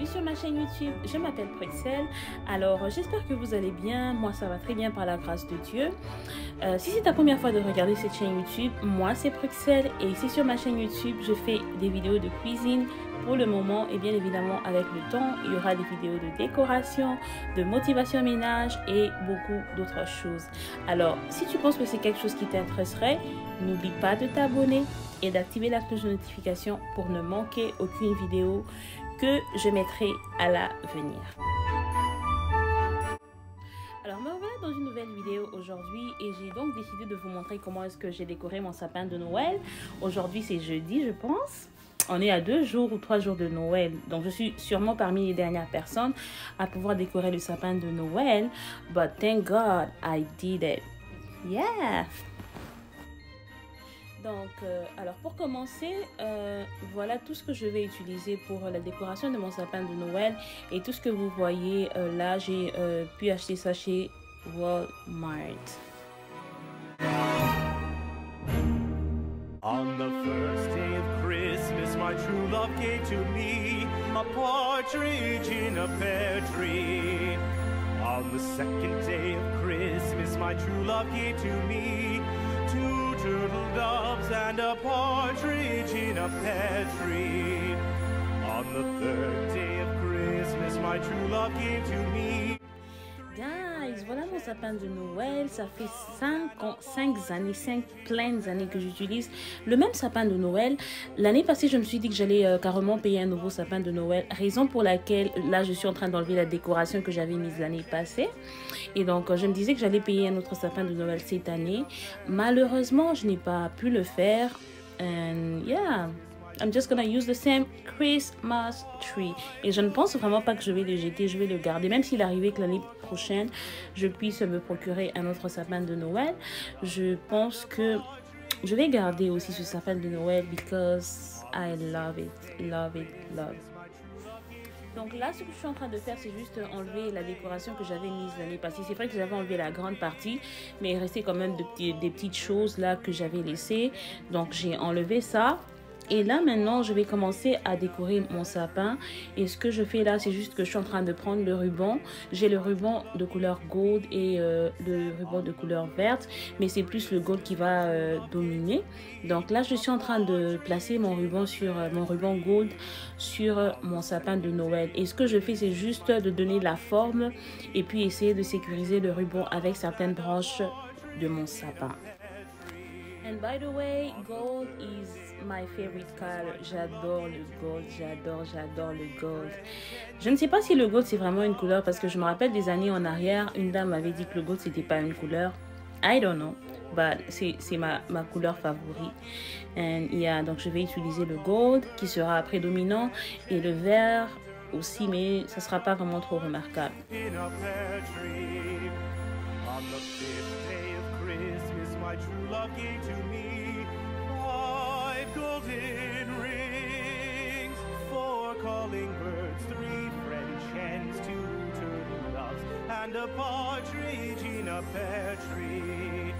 sur ma chaîne YouTube. Je m'appelle Pruxelle. Alors, j'espère que vous allez bien. Moi, ça va très bien par la grâce de Dieu. Si c'est ta première fois de regarder cette chaîne YouTube, moi, c'est Pruxelle. Et ici sur ma chaîne YouTube, je fais des vidéos de cuisine pour le moment. Et bien évidemment, avec le temps, il y aura des vidéos de décoration, de motivation ménage et beaucoup d'autres choses. Alors, si tu penses que c'est quelque chose qui t'intéresserait, n'oublie pas de t'abonner et d'activer la cloche de notification pour ne manquer aucune vidéo que je mettrai à l'avenir. Alors me voilà dans une nouvelle vidéo aujourd'hui et j'ai donc décidé de vous montrer comment est-ce que j'ai décoré mon sapin de Noël. Aujourd'hui c'est jeudi je pense. On est à 2 jours ou 3 jours de Noël. Donc je suis sûrement parmi les dernières personnes à pouvoir décorer le sapin de Noël. But thank God I did it. Yeah! Donc, alors pour commencer, voilà tout ce que je vais utiliser pour la décoration de mon sapin de Noël. Et tout ce que vous voyez là, j'ai pu acheter ça chez Walmart. On the first day of Christmas, my true love gave to me a partridge in a pear tree. On the second day of Christmas, my true love gave to me 2 turtle doves and a partridge in a pear tree. On the third day of Christmas, my true love gave to me. Guys, voilà mon sapin de Noël. Ça fait 5 pleines années que j'utilise le même sapin de Noël. L'année passée, je me suis dit que j'allais carrément payer un nouveau sapin de Noël. Raison pour laquelle, là, je suis en train d'enlever la décoration que j'avais mise l'année passée. Et donc, je me disais que j'allais payer un autre sapin de Noël cette année. Malheureusement, je n'ai pas pu le faire. And yeah, I'm just gonna use the same Christmas tree. Et je ne pense vraiment pas que je vais le jeter, je vais le garder. Même s'il arrivait que l'année prochaine, je puisse me procurer un autre sapin de Noël. Je pense que je vais garder aussi ce sapin de Noël because I love it, love it, love it. Donc là, ce que je suis en train de faire, c'est juste enlever la décoration que j'avais mise l'année passée. C'est vrai que j'avais enlevé la grande partie, mais il restait quand même des petites choses là que j'avais laissées. Donc j'ai enlevé ça. Et là, maintenant, je vais commencer à décorer mon sapin. Et ce que je fais là, c'est juste que je suis en train de prendre le ruban. J'ai le ruban de couleur gold et le ruban de couleur verte. Mais c'est plus le gold qui va dominer. Donc là, je suis en train de placer mon ruban gold sur mon sapin de Noël. Et ce que je fais, c'est juste de donner la forme et puis essayer de sécuriser le ruban avec certaines branches de mon sapin. And by the way, gold is my favorite color. J'adore le gold, j'adore le gold. Je ne sais pas si le gold c'est vraiment une couleur parce que je me rappelle des années en arrière, une dame m'avait dit que le gold c'était pas une couleur. I don't know, but c'est ma couleur favorite. And yeah, donc je vais utiliser le gold qui sera prédominant et le vert aussi, mais ça sera pas vraiment trop remarquable. My true love gave to me 5 golden rings, 4 calling birds, 3 French hens, 2 turtle doves, and a partridge in a pear tree.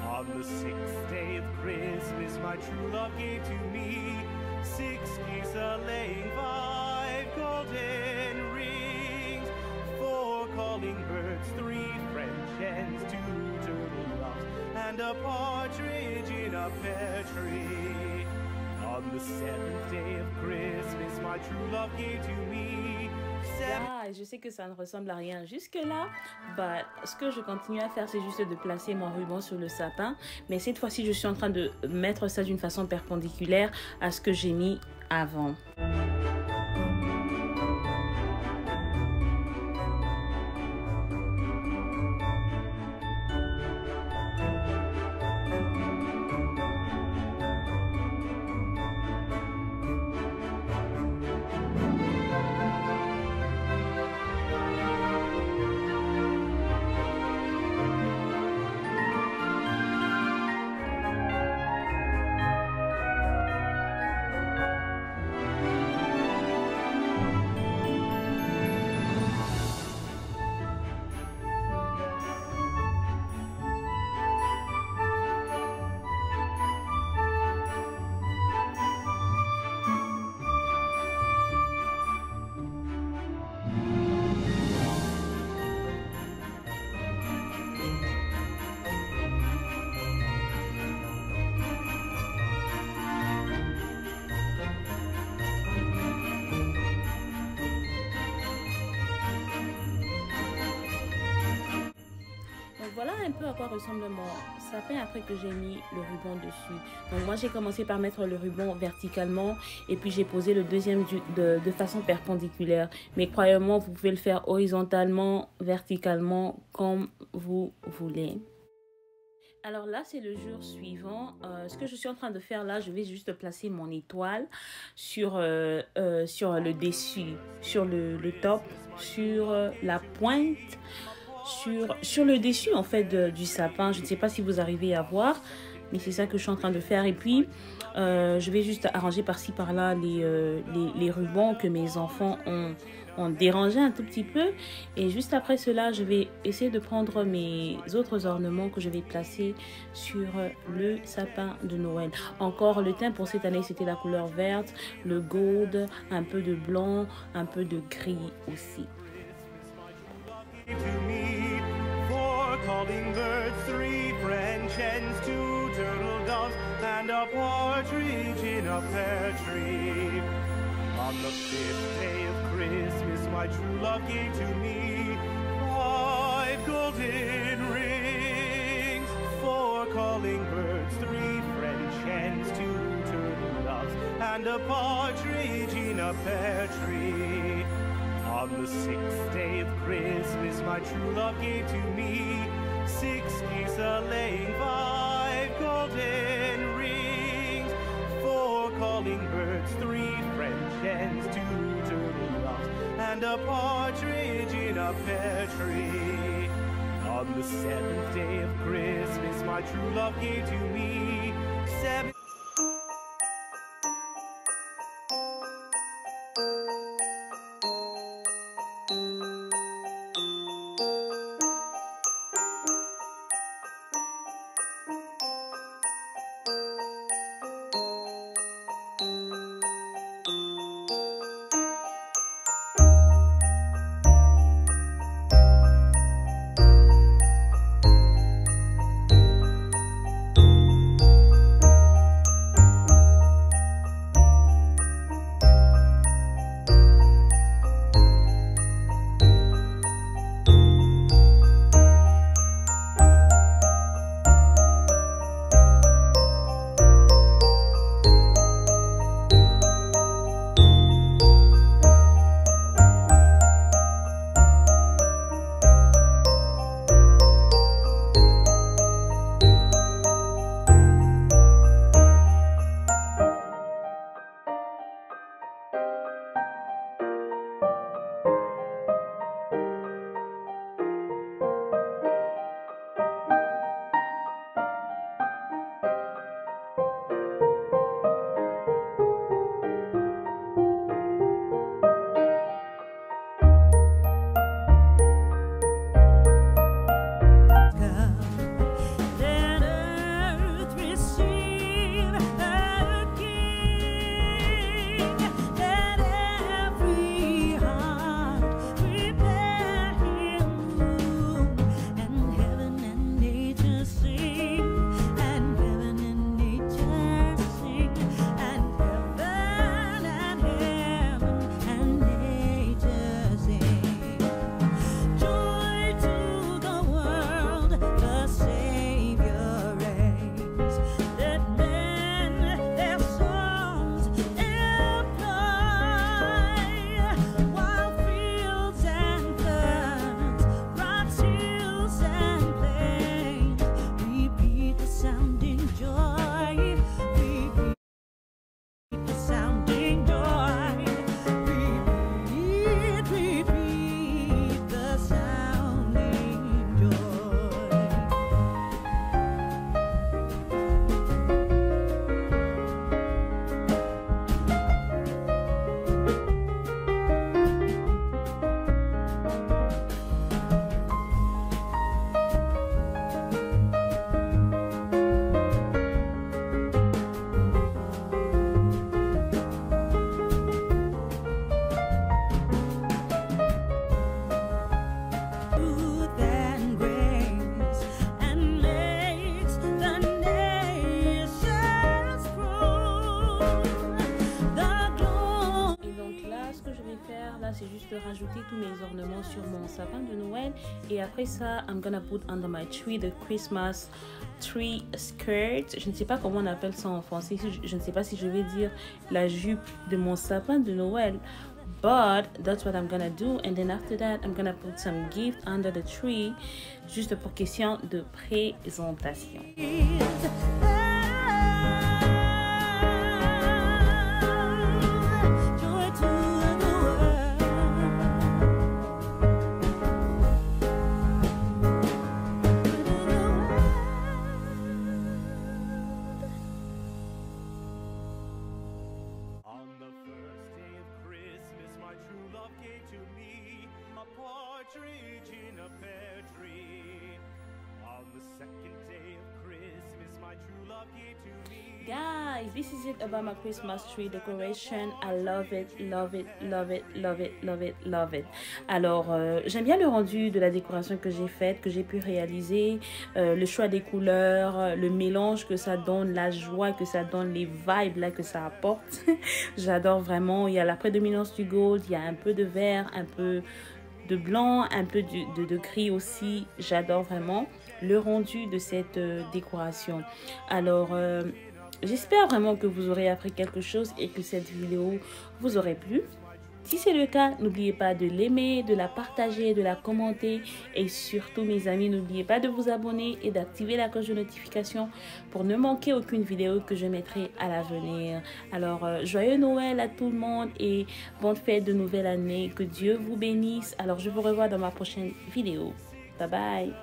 On the 6th day of Christmas, my true love gave to me 6 geese a-laying, 5 golden rings, 4 calling birds, 3 French hens, 2 turtle doves, and a partridge in a pear tree. On the 7th day of Christmas, my true love gave to me. Je sais que ça ne ressemble à rien jusque-là, but ce que je continue à faire, c'est juste de placer mon ruban sur le sapin. Mais cette fois-ci, je suis en train de mettre ça d'une façon perpendiculaire à ce que j'ai mis avant. à quoi ressemble mon sapin après que j'ai mis le ruban dessus. Donc moi j'ai commencé par mettre le ruban verticalement et puis j'ai posé le deuxième de façon perpendiculaire. Mais croyez-moi, vous pouvez le faire horizontalement, verticalement, comme vous voulez. Alors là, c'est le jour suivant. Ce que je suis en train de faire là, je vais juste placer mon étoile sur le dessus, sur le top, sur la pointe, sur le dessus en fait du sapin. Je ne sais pas si vous arrivez à voir, mais c'est ça que je suis en train de faire. Et puis, je vais juste arranger par-ci par-là les rubans que mes enfants ont dérangé un tout petit peu. Et juste après cela, je vais essayer de prendre mes autres ornements que je vais placer sur le sapin de Noël. Encore le thème pour cette année, c'était la couleur verte, le gold, un peu de blanc, un peu de gris aussi. To me, 4 calling birds, 3 French hens, 2 turtle doves, and a partridge in a pear tree. On the 5th day of Christmas, my true love gave to me 5 golden rings, 4 calling birds, 3 French hens, 2 turtle doves, and a partridge in a pear tree. On the 6th day of Christmas, my true love gave to me 6 geese a-laying, 5 golden rings, 4 calling birds, 3 French hens, 2 turtle doves, and a partridge in a pear tree. On the 7th day of Christmas, my true love gave to me 7 c'est juste de rajouter tous mes ornements sur mon sapin de Noël. Et après ça, I'm gonna put under my tree the Christmas tree skirt. Je ne sais pas comment on appelle ça en français. Je ne sais pas si je vais dire la jupe de mon sapin de Noël. But that's what I'm gonna do. And then after that, I'm gonna put some gift under the tree. Juste pour question de présentation. Partridge in a pear tree. On the second day of Christmas, my true love gave to me. Guys, this is it about my Christmas tree decoration. I love it, love it, love it, love it, love it, love it. Alors, j'aime bien le rendu de la décoration que j'ai faite, que j'ai pu réaliser, le choix des couleurs, le mélange que ça donne, la joie que ça donne, les vibes là que ça apporte. J'adore vraiment. Il y a la prédominance du gold, il y a un peu de vert, un peu de blanc, un peu de gris aussi. J'adore vraiment le rendu de cette décoration. Alors, j'espère vraiment que vous aurez appris quelque chose et que cette vidéo vous aurait plu. Si c'est le cas, n'oubliez pas de l'aimer, de la partager, de la commenter. Et surtout, mes amis, n'oubliez pas de vous abonner et d'activer la cloche de notification pour ne manquer aucune vidéo que je mettrai à l'avenir. Alors, joyeux Noël à tout le monde et bonne fête de nouvelle année. Que Dieu vous bénisse. Alors, je vous revois dans ma prochaine vidéo. Bye bye.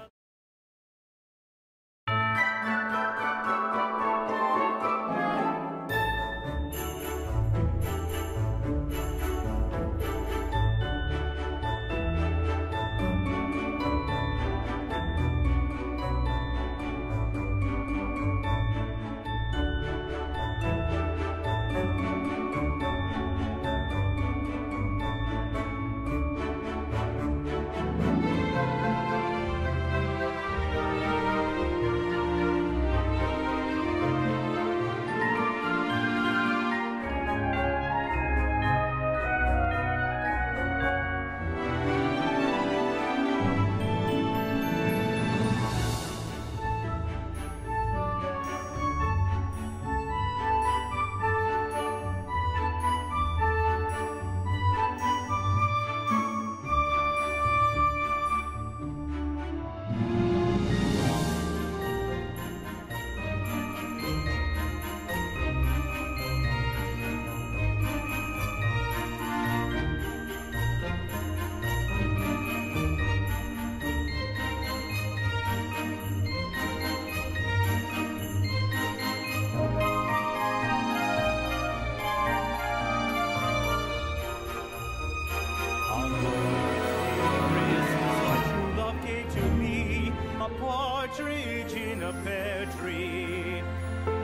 Partridge in a pear tree.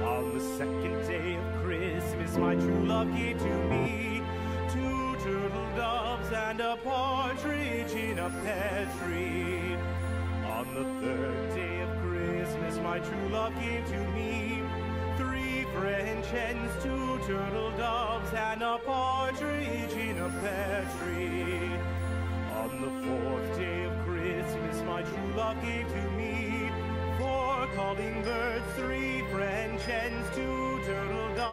On the second day of Christmas, my true love gave to me 2 turtle doves and a partridge in a pear tree. On the third day of Christmas, my true love gave to me 3 French hens, 2 turtle doves, and a partridge in a pear tree. On the 4th day of Christmas, my true love gave to me 4 calling birds, 3 French hens, 2 turtle doves.